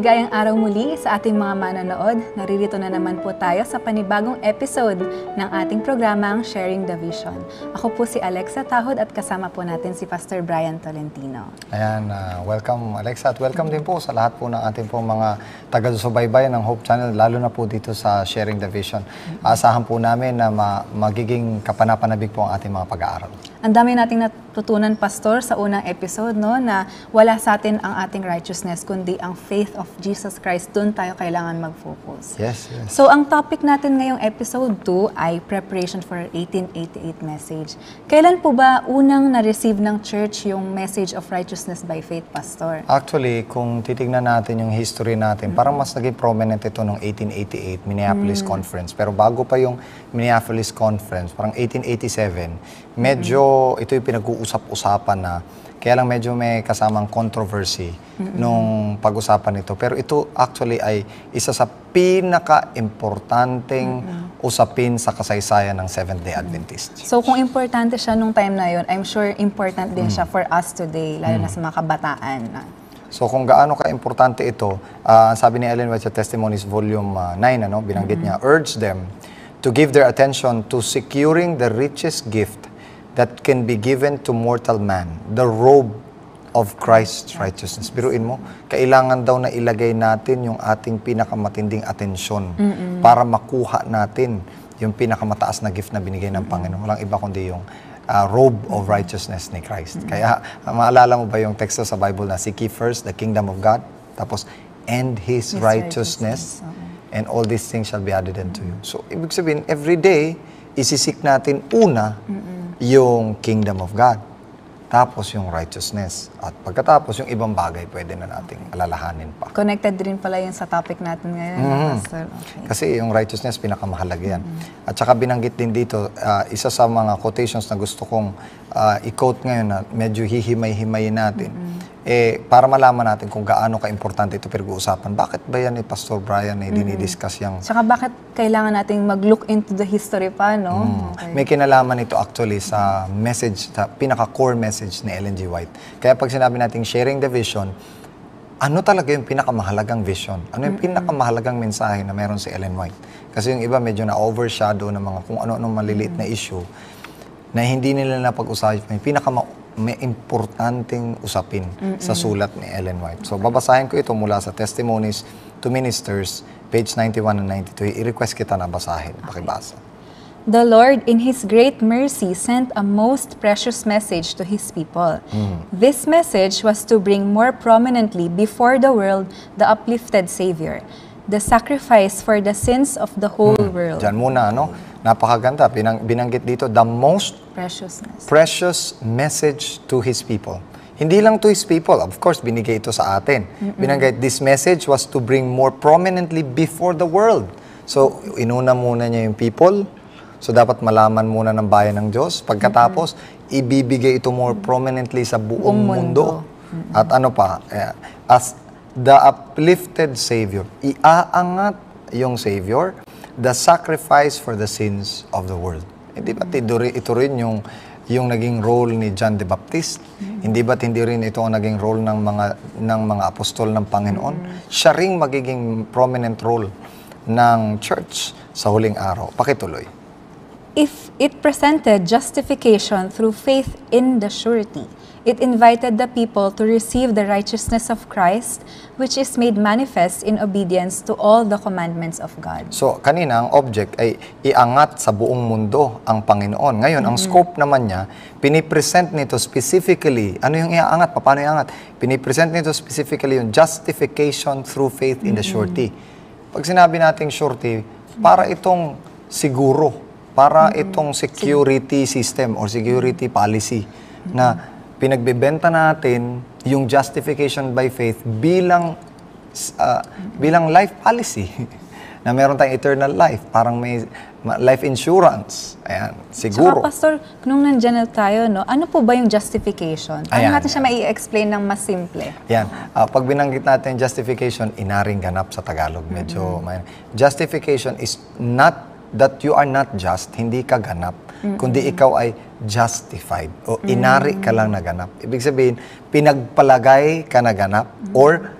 maligayang araw muli sa ating mga manonood. Naririto na naman po tayo sa panibagong episode ng ating programang Sharing the Vision. Ako po si Alexa Tahod at kasama po natin si Pastor Brian Tolentino. Ayan, welcome Alexa at welcome din po sa lahat po ng ating po mga taga-subaybay ng Hope Channel, lalo na po dito sa Sharing the Vision. Asahan po namin na magiging kapanapanabik po ang ating mga pag-aaral. Ang dami nating natutunan, Pastor, sa unang episode, no, na wala sa atin ang ating righteousness, kundi ang faith of Jesus Christ. Doon tayo kailangan mag-focus. Yes. So, ang topic natin ngayong episode 2 ay Preparation for 1888 Message. Kailan po ba unang na-receive ng church yung message of righteousness by faith, Pastor? Actually, kung titignan natin yung history natin, parang mas naging prominent ito noong 1888, Minneapolis Conference. Pero bago pa yung Minneapolis Conference, parang 1887, medyo ito yung pinag-uusap-usapan na, kaya lang medyo may kasamang controversy nung pag-usapan ito. Pero ito actually ay isa sa pinaka-importanteng usapin sa kasaysayan ng Seventh-day Adventist. So kung importante siya nung time na yun, I'm sure important din siya for us today, lalo na sa mga kabataan. So kung gaano ka-importante ito, sabi ni Ellen White sa Testimonies Volume 9, binanggit niya, urge them to give their attention to securing the richest gift that can be given to mortal man, the robe of Christ's righteousness. Biruin mo, kailangan daw na ilagay natin yung ating pinakamatinding atensyon para makuha natin yung pinakamataas na gift na binigay ng Panginoon. Walang iba kundi yung robe of righteousness ni Christ. Kaya maalala mo ba yung teksto sa Bible na seek ye first the kingdom of God, tapos and His righteousness, and all these things shall be added unto you. So, ibig sabihin, every day, isisik natin una yung kingdom of God, tapos yung righteousness, at pagkatapos yung ibang bagay pwede na nating alalahanin pa. Connected din pala yun sa topic natin ngayon, Pastor. Okay. Kasi yung righteousness, pinakamahalaga yan. At saka binanggit din dito, isa sa mga quotations na gusto kong i-quote ngayon na medyo hihimay-himayin natin, para malaman natin kung gaano ka-importante ito pinag-uusapan. Bakit ba yan Pastor Brian dinidiscuss yung... Saka bakit kailangan nating mag-look into the history pa, no? Okay. May kinalaman ito actually sa message, sa pinaka-core message ni Ellen G. White. Kaya pag sinabi natin sharing the vision, ano talaga yung pinakamahalagang vision? Ano yung pinakamahalagang mensahe na meron si Ellen White? Kasi yung iba medyo na-overshadow ng mga kung ano-anong maliliit na issue na hindi nila napag-usapan. May importanteng usapin sa sulat ni Ellen White. So, babasahin ko ito mula sa Testimonies to Ministers, page 91 and 92. I-request kita na basahin. Pakibasa. The Lord, in His great mercy, sent a most precious message to His people. This message was to bring more prominently before the world the uplifted Savior, the sacrifice for the sins of the whole world. Diyan muna, napakaganda. Binanggit dito, the most precious message to His people. Hindi lang to His people. Of course, binigay ito sa atin. Binanggit, this message was to bring more prominently before the world. So, inuna muna niya yung people. So, dapat malaman muna ng bayan ng Diyos. Pagkatapos, ibibigay ito more prominently sa buong mundo. At ano pa, as the uplifted Savior, iaangat yung Savior, the sacrifice for the sins of the world. Hindi ba ito rin yung naging role ni John the Baptist? Hindi ba hindi rin ito ang naging role ng mga apostol ng Panginoon? Siya ring magiging prominent role ng church sa huling araw. Pakituloy. If it presented justification through faith in the surety, it invited the people to receive the righteousness of Christ, which is made manifest in obedience to all the commandments of God. So, kanina, ang object ay iangat sa buong mundo ang Panginoon. Ngayon, ang scope naman niya, pinipresent nito specifically, ano yung iaangat? Paano iangat? Pinipresent nito specifically yung justification through faith in the surety. Pag sinabi nating surety, para itong siguro, para itong security system or security policy na pinagbebenta natin yung justification by faith bilang life policy na meron tayong eternal life, parang may life insurance. Ayan, siguro. Saka, Pastor, nung nandyan na tayo, ano po ba yung justification? Paano natin siya mai-explain ng mas simple? Yan. Pag binanggit natin justification, inaring ganap sa Tagalog. Medyo justification is not that you are not just, hindi ka ganap, kundi ikaw ay justified o inari ka lang naganap. Ibig sabihin, pinagpalagay ka naganap or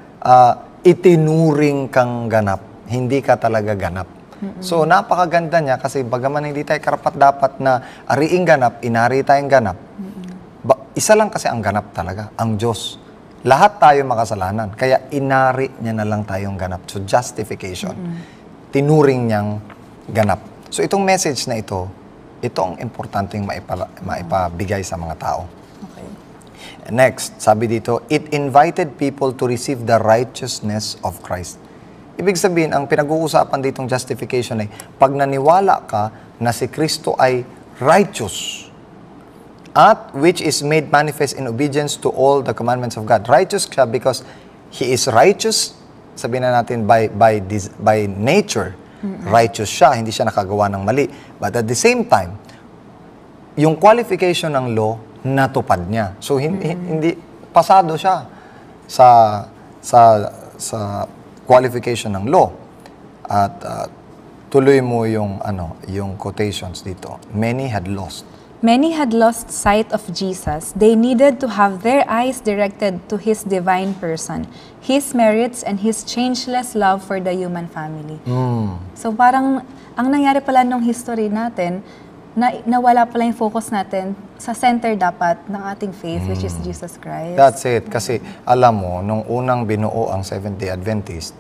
itinuring kang ganap, hindi ka talaga ganap. So, napakaganda niya kasi bagaman hindi tayo karapat-dapat na ariing ganap, inari tayong ganap. Isa lang kasi ang ganap talaga, ang Diyos. Lahat tayo makasalanan, kaya inari niya na lang tayong ganap. So, justification. Tinuring niyang ganap. So, itong message na ito ang importanteng maipabigay sa mga tao. Okay. Next, sabi dito, it invited people to receive the righteousness of Christ. Ibig sabihin, ang pinag-uusapan ditong justification ay pag naniwala ka na si Kristo ay righteous at which is made manifest in obedience to all the commandments of God. Righteous siya because He is righteous, sabihin na natin by nature, righteous siya, hindi siya nakagawa ng mali. But at the same time, yung qualification ng law, natupad niya. So, hindi pasado siya sa qualification ng law. At tuloy mo yung quotations dito. Many had lost sight of Jesus. They needed to have their eyes directed to His divine person, His merits, and His changeless love for the human family. So parang, ang nangyari pala nung history natin, nawala pala yung focus natin sa center dapat ng ating faith, which is Jesus Christ. That's it. Kasi alam mo, nung unang binuo ang Seventh-day Adventist,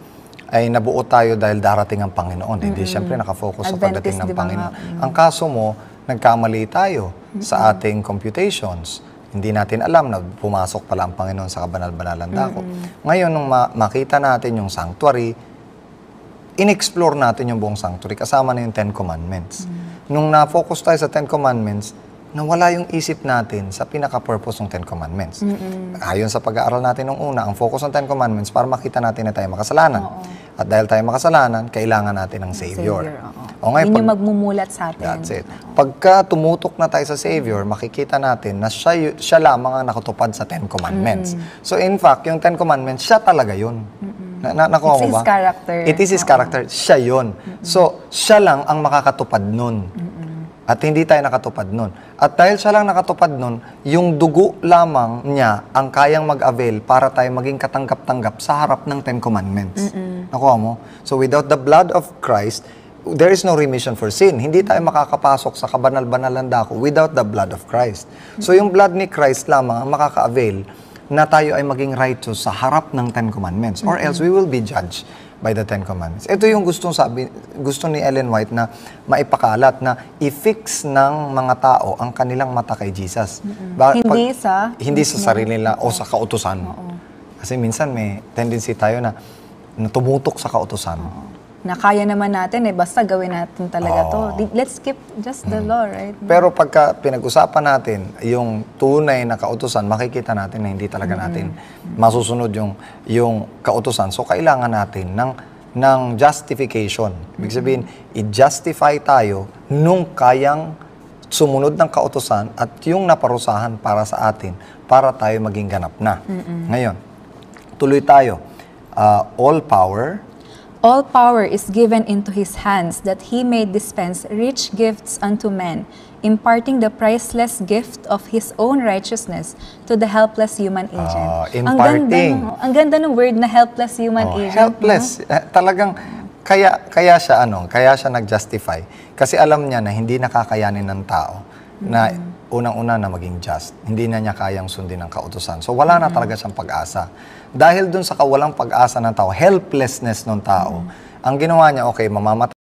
ay nabuo tayo dahil darating ang Panginoon. Hindi siyempre nakafocus sa pagdating ng Panginoon. Ang kaso mo, nagkamali tayo sa ating computations. Hindi natin alam na pumasok pala ang Panginoon sa kabanal-banalan dako. Ngayon, nung makita natin yung sanctuary, in-explore natin yung buong sanctuary kasama na yung Ten Commandments. Nung na-focus tayo sa Ten Commandments, nawala yung isip natin sa pinaka-purpose ng Ten Commandments. Ayon sa pag-aaral natin nung una, ang focus ng Ten Commandments para makita natin na tayo makasalanan. At dahil tayo makasalanan, kailangan natin ng Savior. O ngayon, yun yung magmumulat sa atin. That's it. Pagka tumutok na tayo sa Savior, makikita natin na siya lamang ang nakatupad sa Ten Commandments. So in fact, yung Ten Commandments, siya talaga yun. Nakuha mo ba? It's His character. It is His character. Siya yun. So, siya lang ang makakatupad nun. At hindi tayo nakatupad nun. At dahil siya lang nakatupad nun, yung dugo lamang niya ang kayang mag-avail para tayo maging katanggap-tanggap sa harap ng Ten Commandments. Nakuha mo? So, without the blood of Christ, there is no remission for sin. Hindi tayo makakapasok sa kabanal-banalan dako without the blood of Christ. So, yung blood ni Christ lamang ang makaka-avail na tayo ay maging righteous sa harap ng Ten Commandments. Or else, we will be judged by the Ten Commandments. Ito yung gusto ni Ellen White na maipakalat na i-fix ng mga tao ang kanilang mata kay Jesus. Hindi sa sarili nila o sa kautusan. Kasi minsan may tendency tayo na tumutok sa kautusan. Na kaya naman natin basta gawin natin talaga to. Let's keep just the law, right? Pero pagka pinag-usapan natin yung tunay na kautusan, makikita natin na hindi talaga natin masusunod yung kautusan. So, kailangan natin ng justification. Ibig sabihin, i-justify tayo nung kayang sumunod ng kautusan at yung naparusahan para sa atin, para tayo maging ganap na. Ngayon, tuloy tayo. All power is given into His hands that He may dispense rich gifts unto men, imparting the priceless gift of His own righteousness to the helpless human agent. Imparting. Ang ganda ng word na helpless human agent. Helpless. Talagang kaya siya nag-justify. Kasi alam niya na hindi nakakayanin ng tao na unang-una na maging just. Hindi na niya kayang sundin ang kautusan. So wala na talaga siyang pag-asa. Dahil dun sa kawalang pag-asa ng tao, helplessness ng tao, ang ginawa niya, okay, mamamatay